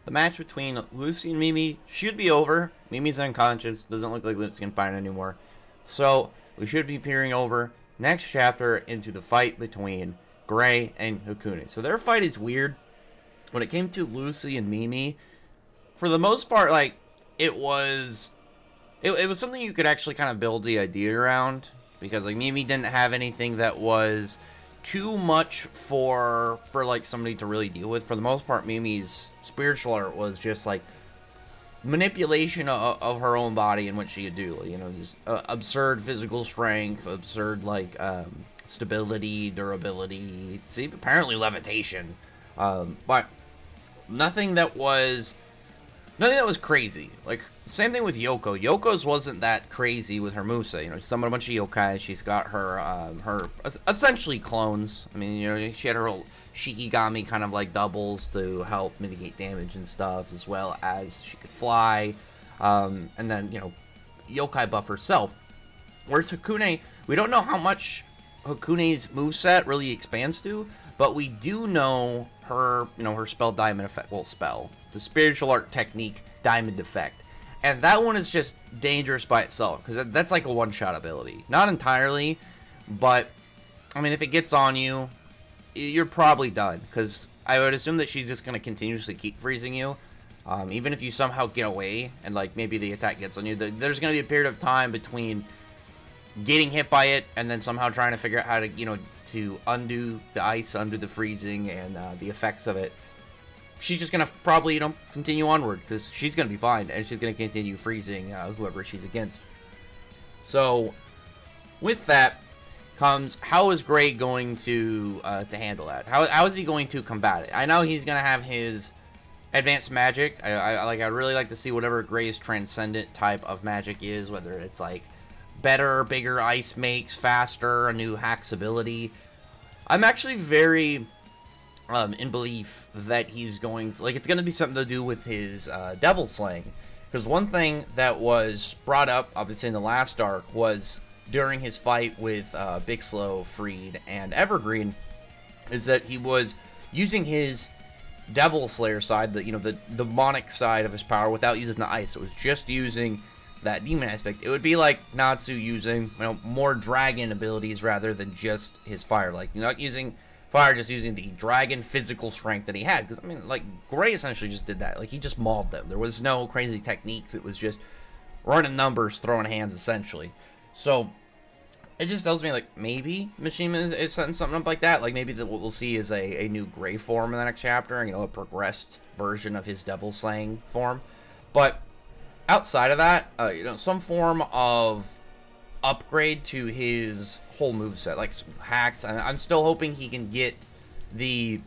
the match between Lucy and Mimi should be over. Mimi's unconscious. Doesn't look like Lucy can fight anymore. So we should be peering over next chapter into the fight between Gray and Hakune. So their fight is weird. When it came to Lucy and Mimi, for the most part, like, it was something you could actually kind of build the idea around, because like Mimi didn't have anything that was too much for like somebody to really deal with. For the most part, Mimi's spiritual art was just like manipulation of her own body and what she could do. You know, these absurd physical strength, absurd like stability, durability. See, apparently levitation, but nothing that was crazy. Like, same thing with Yoko. Yoko's wasn't that crazy with her moveset. You know, she's summoned a bunch of yokai. She's got her essentially clones. I mean, you know, she had her Shikigami kind of like doubles to help mitigate damage and stuff, as well as she could fly. And then, you know, yokai buff herself. Whereas Hakune, we don't know how much Hakune's moveset really expands to, but we do know her, you know, her spell diamond effect. Well, spell. The spiritual art technique diamond effect. And that one is just dangerous by itself, because that's like a one-shot ability. Not entirely, but, I mean, if it gets on you, you're probably done. Because I would assume that she's just going to continuously keep freezing you. Even if you somehow get away, and, like, maybe the attack gets on you, there's going to be a period of time between getting hit by it, and then somehow trying to figure out how to, you know, to undo the ice, undo the freezing, and the effects of it. She's just going to probably, you know, continue onward, because she's going to be fine, and she's going to continue freezing whoever she's against. So, with that comes, how is Gray going to handle that? How is he going to combat it? I know he's going to have his advanced magic. I'd really like to see whatever Gray's transcendent type of magic is, whether it's, like, better, bigger ice makes, faster, a new hacks ability. I'm actually very in belief that he's going to, like, it's going to be something to do with his devil slaying. Because one thing that was brought up, obviously, in the last arc was during his fight with Bixlow, Freed, and Evergreen, is that he was using his devil slayer side, the demonic side of his power, without using the ice. It was just using that demon aspect. It would be like Natsu using, you know, more dragon abilities rather than just his fire. Like, you're not using fire, just using the dragon physical strength that he had. Because, I mean, like, Gray essentially just did that. Like, he just mauled them. There was no crazy techniques. It was just running numbers, throwing hands, essentially. So, it just tells me, like, maybe Mishima is setting something up like that. Like, maybe what we'll see is a new Gray form in the next chapter. You know, a progressed version of his devil slaying form. But outside of that, you know, some form of upgrade to his whole moveset, like some hacks. I'm still hoping he can get the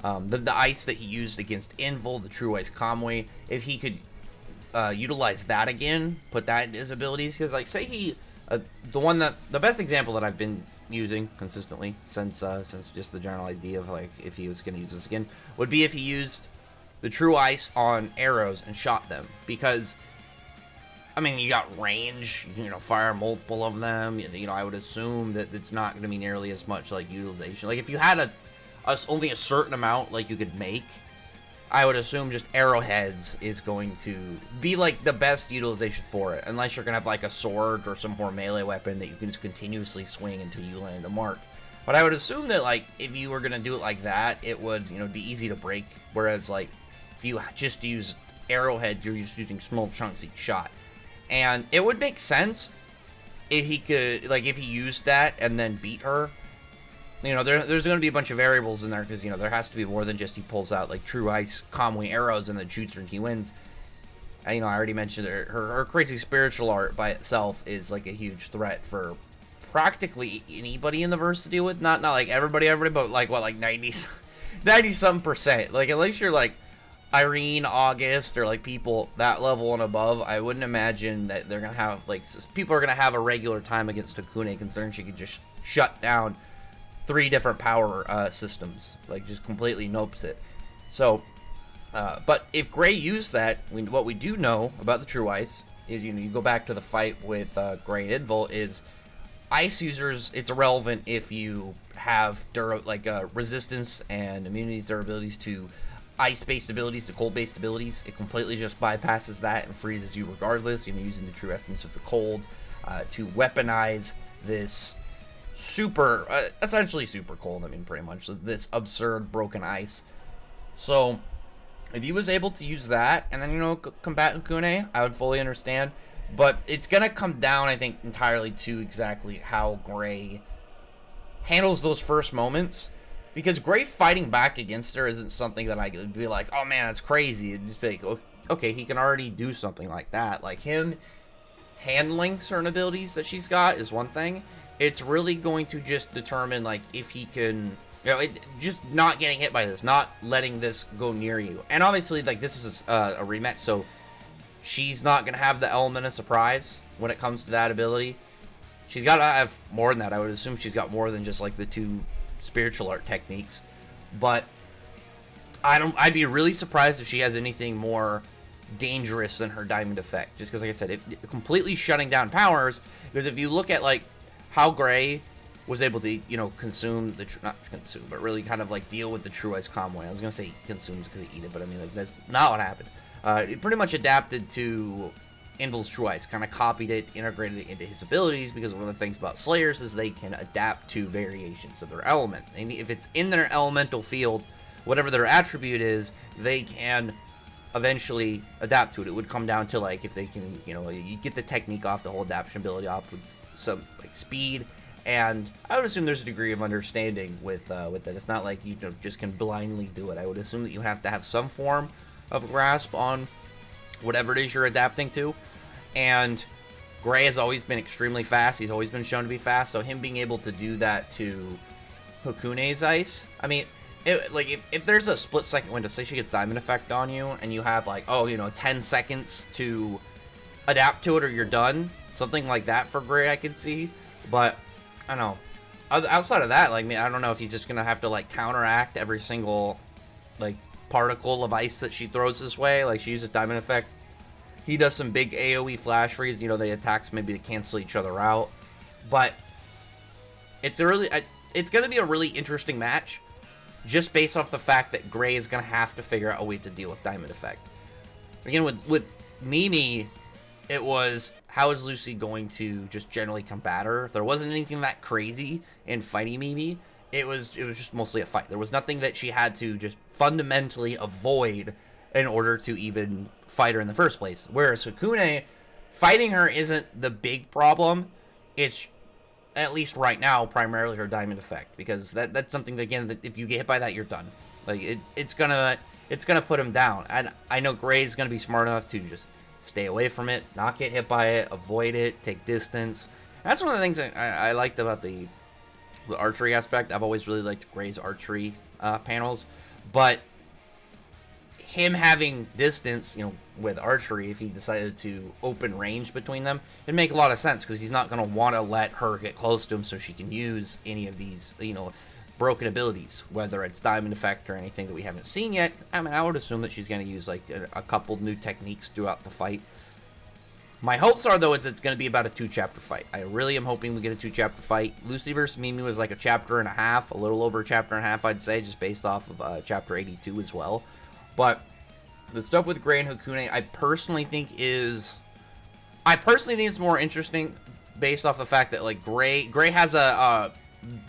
ice that he used against Invul, the True Ice Kamui. If he could utilize that again, put that in his abilities, because, like, say he, the best example that I've been using consistently since just the general idea of, like, if he was going to use this again, would be if he used the True Ice on arrows and shot them. Because, I mean, you got range, you know, fire multiple of them. You know, I would assume that it's not going to be nearly as much, like, utilization. Like, if you had only a certain amount, like, you could make, I would assume just arrowheads is going to be, like, the best utilization for it. Unless you're going to have, like, a sword or some more melee weapon that you can just continuously swing until you land a mark. But I would assume that, like, if you were going to do it like that, it would, you know, be easy to break. Whereas, like, if you just use arrowhead, you're just using small chunks each shot. And it would make sense if he could, like, if he used that and then beat her. You know, there's going to be a bunch of variables in there, because, you know, there has to be more than just he pulls out, like, True Ice Kamui arrows and then shoots her and he wins. And, you know, I already mentioned her crazy spiritual art by itself is, like, a huge threat for practically anybody in the verse to deal with. Not like everybody, but, like, what, like 90-something%. Like, unless you're, like, Irene, August, or, like, people that level and above, I wouldn't imagine that they're going to have, like, people are going to have a regular time against Hakune, considering she could just shut down 3 different power systems. Like, just completely nopes it. So, but if Gray used that, what we do know about the True Ice is, you know, you go back to the fight with Gray and Invul, is ice users, it's irrelevant if you have resistance and immunities, durabilities to ice-based abilities to cold-based abilities. It completely just bypasses that and freezes you regardless, using the true essence of the cold to weaponize this super, essentially super cold, pretty much, this absurd broken ice. So, if he was able to use that, and then, combat Hukune, I would fully understand. But it's going to come down, I think, entirely to exactly how Gray handles those first moments. Because Gray fighting back against her isn't something that I could be like, oh man, that's crazy. It'd just be like, okay, he can already do something like that. Like, him handling certain abilities that she's got is one thing. It's really going to just determine, like, if he can, just not getting hit by this, not letting this go near you. And obviously, like, this is a rematch, so she's not going to have the element of surprise when it comes to that ability. She's got to have more than that. I would assume she's got more than just, like, the 2 spiritual art techniques. But I'd be really surprised if she has anything more dangerous than her diamond effect. Just because, like I said, it completely shutting down powers. Because if you look at, like, how Gray was able to, consume the, not consume, but really kind of, like, deal with the True Ice Comway. I was going to say consumes because he eat it, but like, that's not what happened. It pretty much adapted to Inval's True Ice, kind of copied it, integrated it into his abilities, because one of the things about Slayers is they can adapt to variations of their element. And if it's in their elemental field, whatever their attribute is, they can eventually adapt to it. It would come down to, like, if they can, you get the technique off, the whole adaptation ability off with some, like, speed, and I would assume there's a degree of understanding with that. It's not like you just can blindly do it. I would assume that you have to have some form of grasp on whatever it is you're adapting to, and Gray has always been extremely fast. He's always been shown to be fast, so him being able to do that to Hukune's ice, if there's a split-second window, say she gets Diamond Effect on you, and you have, like, 10 seconds to adapt to it or you're done, something like that for Gray I could see, but, I don't know. Outside of that, like, I don't know if he's just gonna have to, like, counteract every single, like, particle of ice that she throws this way. Like, she uses Diamond Effect. He does some big AoE flash freeze. The attacks maybe to cancel each other out. But it's going to be a really interesting match, just based off the fact that Gray is going to have to figure out a way to deal with Diamond Effect. Again, with Mimi, it was, how is Lucy going to just generally combat her? There wasn't anything that crazy in fighting Mimi. It was just mostly a fight. There was nothing that she had to just fundamentally avoid in order to even fight her in the first place. Whereas Hukune, fighting her isn't the big problem. It's, at least right now, primarily her Diamond Effect, because that's something that, again, that if you get hit by that, you're done. Like, it's gonna put him down. And I know Gray's gonna be smart enough to just stay away from it, not get hit by it, avoid it, take distance. And that's one of the things I liked about the archery aspect. I've always really liked Gray's archery panels, but him having distance, with archery, if he decided to open range between them, it'd make a lot of sense, because he's not going to want to let her get close to him so she can use any of these, broken abilities, whether it's Diamond Effect or anything that we haven't seen yet. I would assume that she's going to use, like, a couple new techniques throughout the fight. My hopes are, though, it's going to be about a 2-chapter fight. I really am hoping we get a 2-chapter fight. Lucy vs. Mimi was like a chapter and a half, a little over a chapter and a half, I'd say, just based off of chapter 82 as well. But the stuff with Gray and Hukune, I personally think it's more interesting based off the fact that, like, Gray has the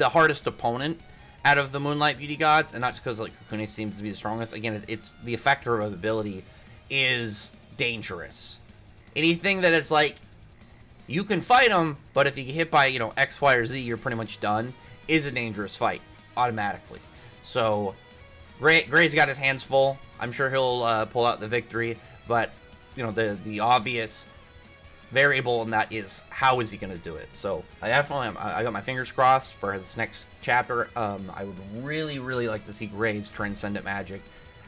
hardest opponent out of the Moonlight Beauty Gods, and not just because, like, Hukune seems to be the strongest. Again, it's the effector of ability is dangerous. Anything that is, like, you can fight him, but if you get hit by, X, Y, or Z, you're pretty much done, is a dangerous fight, automatically. So, Gray's got his hands full. I'm sure he'll pull out the victory, but, the obvious variable in that is, how is he going to do it? So, I got my fingers crossed for this next chapter. I would really, really like to see Gray's Transcendent Magic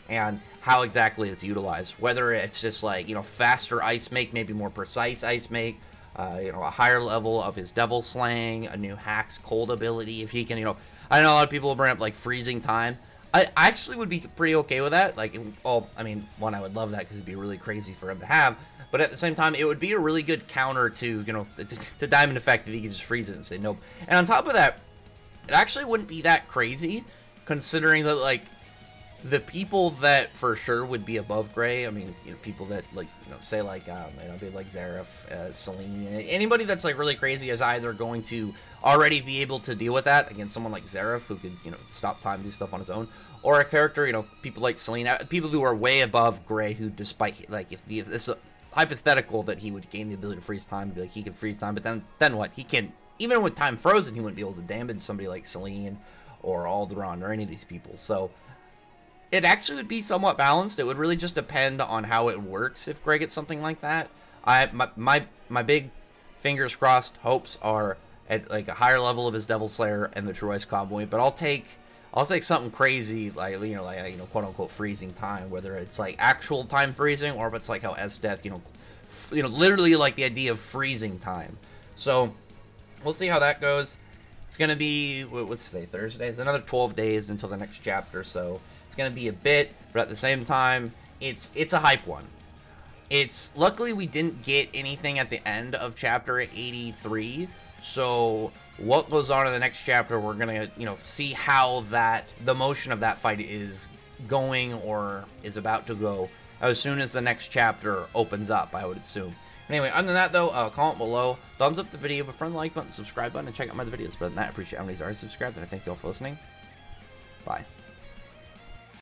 and how exactly it's utilized. Whether it's just, like, faster ice make, maybe more precise ice make, a higher level of his Devil Slaying, a new Hacks Cold ability, if he can, I know a lot of people will bring up, like, freezing time. I actually would be pretty okay with that. Like, one, I would love that because it'd be really crazy for him to have, but at the same time, it would be a really good counter to, the Diamond Effect if he could just freeze it and say nope. And on top of that, it actually wouldn't be that crazy, considering that, like, The people that for sure would be above Gray, I mean, you know, people that, like, you know, say, like, you know, be like Xerath, Selene, anybody that's, like, really crazy is either going to already be able to deal with that against someone like Xerath, who could, you know, stop time, do stuff on his own, or a character, you know, people like Selene, people who are way above Gray, who, despite, like, if this is hypothetical that he would gain the ability to freeze time, be like, he can freeze time, but then what? He can, even with time frozen, he wouldn't be able to damage somebody like Selene or Alderaan or any of these people, so it actually would be somewhat balanced. It would really just depend on how it works if Gray gets something like that. My big fingers crossed hopes are at like a higher level of his Devil Slayer and the True Ice Convoy, but I'll take something crazy like quote unquote freezing time, whether it's like actual time freezing or if it's like how Esdeath, literally like the idea of freezing time. So we'll see how that goes. It's gonna be, what's today, Thursday? It's another 12 days until the next chapter, so it's gonna be a bit, but at the same time, it's a hype one. Luckily we didn't get anything at the end of chapter 83, so what goes on in the next chapter, we're gonna, see how the motion of that fight is going or is about to go as soon as the next chapter opens up, I would assume. Anyway, other than that, though, comment below, thumbs up the video, but friend, like button, subscribe button, and check out my other videos. But than that, I appreciate everybody's already subscribed, and I thank you all for listening. Bye.